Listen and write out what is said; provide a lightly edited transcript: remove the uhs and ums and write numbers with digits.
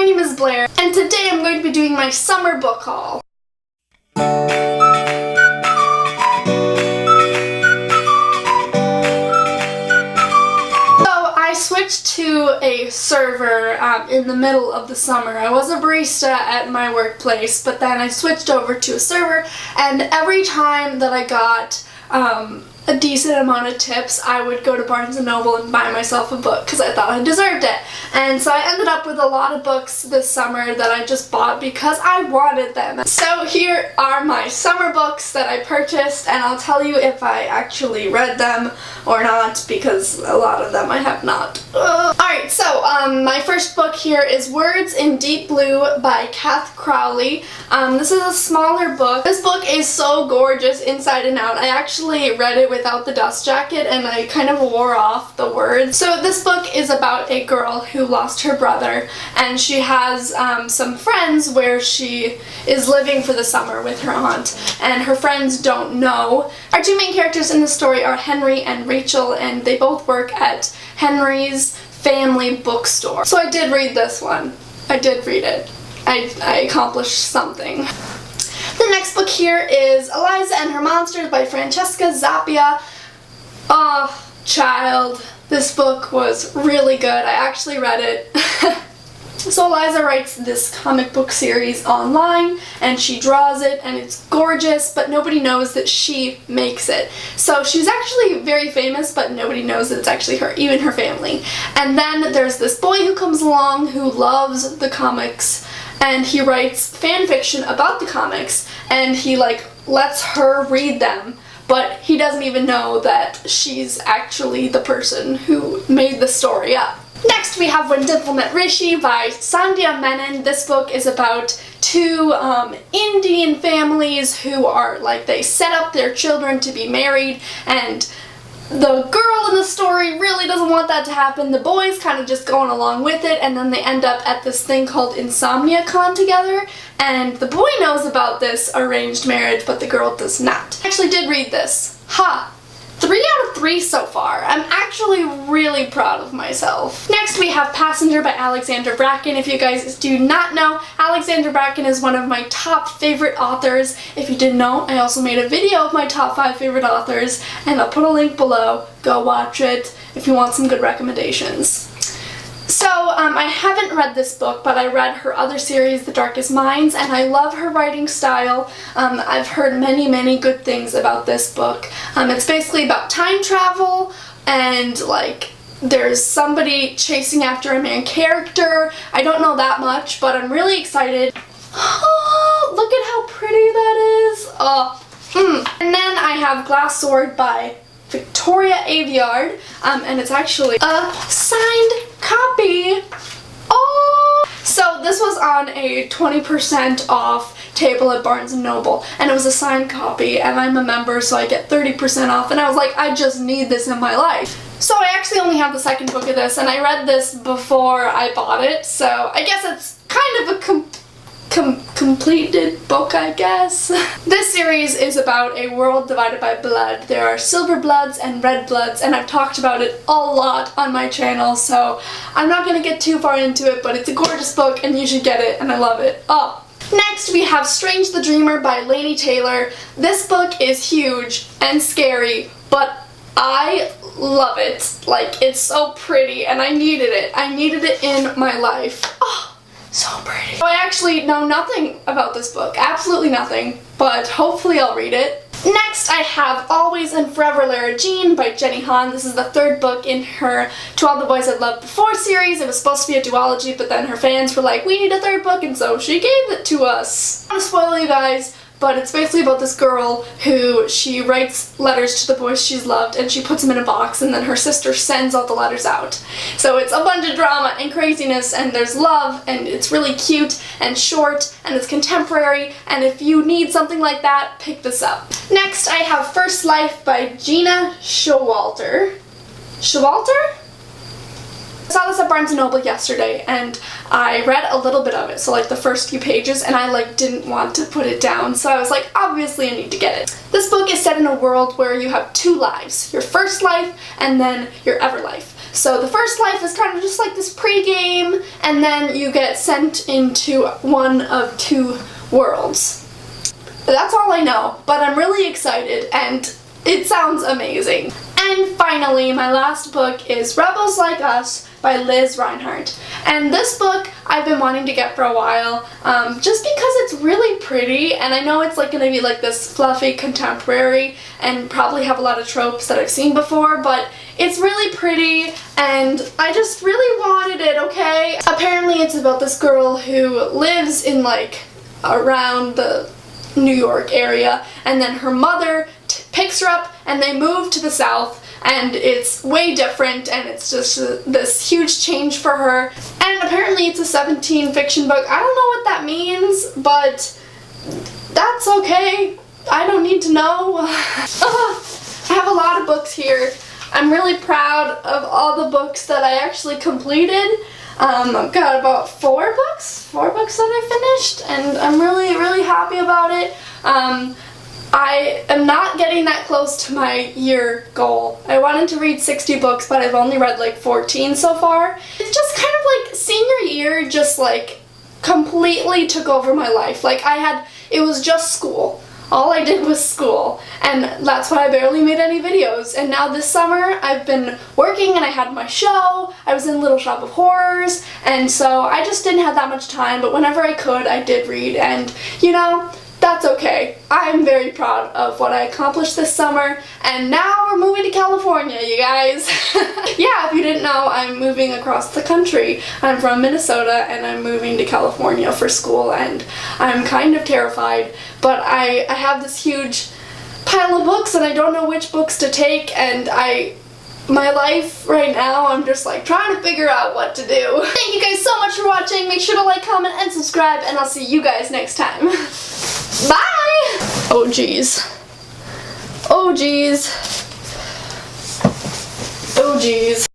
name is Blair, and today I'm going to be doing my summer book haul. I switched to a server in the middle of the summer. I was a barista at my workplace, but then I switched over to a server, and every time that I got a decent amount of tips, I would go to Barnes & Noble and buy myself a book because I thought I deserved it. And so I ended up with a lot of books this summer that I just bought because I wanted them. So here are my summer books that I purchased, and I'll tell you if I actually read them or not, because a lot of them I have not. Alright, so my first book here is Words in Deep Blue by Kath Crowley. This is a smaller book. This book is so gorgeous inside and out. I actually read it without the dust jacket, and I kind of wore off the words. So this book is about a girl who lost her brother, and she has some friends where she is living for the summer with her aunt, and her friends don't know. Our two main characters in the story are Henry and Rachel, and they both work at Henry's family bookstore. So I did read this one. I did read it. I accomplished something. The next book here is Eliza and Her Monsters by Francesca Zappia. Oh, child, this book was really good. I actually read it. So Eliza writes this comic book series online, and she draws it, and it's gorgeous, but nobody knows that she makes it. So she's actually very famous, but nobody knows that it's actually her, even her family. And then there's this boy who comes along who loves the comics, and he writes fan fiction about the comics, and he lets her read them, but he doesn't even know that she's actually the person who made the story up. Next we have When Dimple Met Rishi by Sandhya Menon. This book is about two Indian families who are they set up their children to be married, and the girl in the story really doesn't want that to happen. The boy's kind of just going along with it, and then they end up at this thing called Insomnia Con together, and the boy knows about this arranged marriage, but the girl does not. I actually did read this. 3 out of 3 so far. I'm actually really proud of myself. Next we have Passenger by Alexandra Bracken. If you guys do not know, Alexandra Bracken is one of my top favorite authors. If you didn't know, I also made a video of my top 5 favorite authors, and I'll put a link below. Go watch it if you want some good recommendations. So, I haven't read this book, but I read her other series, The Darkest Minds, and I love her writing style. I've heard many, many good things about this book. It's basically about time travel, and there's somebody chasing after a main character. I don't know that much, but I'm really excited. Oh, look at how pretty that is. And then I have Glass Sword by Victoria Aveyard, and it's actually a signed copy. Oh! So this was on a 20% off table at Barnes & Noble, and it was a signed copy, and I'm a member, so I get 30% off, and I was like, I just need this in my life. So I actually only have the second book of this, and I read this before I bought it, so I guess it's kind of a completed book, I guess. This series is about a world divided by blood. There are silver bloods and red bloods, and I've talked about it a lot on my channel, so I'm not going to get too far into it, but it's a gorgeous book and you should get it, and I love it. Next we have Strange the Dreamer by Laini Taylor. This book is huge and scary, but I love it. It's so pretty, and I needed it. I needed it in my life. So pretty. I actually know nothing about this book, absolutely nothing, but hopefully I'll read it. Next I have Always and Forever Lara Jean by Jenny Han. This is the third book in her To All the Boys I've Loved Before series. It was supposed to be a duology, but then her fans were like, we need a third book, and so she gave it to us. I don't want to spoil you guys, but it's basically about this girl who she writes letters to the boys she's loved, and she puts them in a box, and then her sister sends all the letters out. So it's a bunch of drama and craziness, and there's love, and it's really cute and short, and it's contemporary, and if you need something like that, pick this up. Next I have Firstlife by Gina Showalter. Showalter? I saw this at Barnes & Noble yesterday, and I read a little bit of it, so the first few pages, and I didn't want to put it down, so I was like, obviously I need to get it. This book is set in a world where you have 2 lives, your first life and then your ever life. So the first life is kind of just like this pre-game, and then you get sent into one of 2 worlds. That's all I know, but I'm really excited and it sounds amazing. And finally, my last book is Rebels Like Us by Liz Reinhardt. And this book I've been wanting to get for a while, just because it's really pretty, and I know it's like going to be like this fluffy contemporary and probably have a lot of tropes that I've seen before, but it's really pretty and I just really wanted it, okay? Apparently it's about this girl who lives in like around the New York area, and then her mother picks her up and they move to the South, and it's way different and it's just this huge change for her. And apparently it's a 17 fiction book. I don't know what that means, but that's okay. I don't need to know. I have a lot of books here. I'm really proud of all the books that I actually completed. I've got about 4 books that I finished, and I'm really happy about it. I am not getting that close to my year goal. I wanted to read 60 books, but I've only read like 14 so far. It's just kind of like senior year just like completely took over my life. Like it was just school. All I did was school, and that's why I barely made any videos. And now this summer I've been working and I had my show, I was in Little Shop of Horrors, and so I just didn't have that much time, but whenever I could I did read, and you know, that's okay. I'm very proud of what I accomplished this summer, and now we're moving to California, you guys. Yeah, if you didn't know, I'm moving across the country. I'm from Minnesota and I'm moving to California for school, and I'm kind of terrified, but I have this huge pile of books and I don't know which books to take, and my life right now, I'm just like trying to figure out what to do. Thank you guys so much for watching. Make sure to like, comment, and subscribe, and I'll see you guys next time. Bye! Oh geez. Oh geez. Oh geez.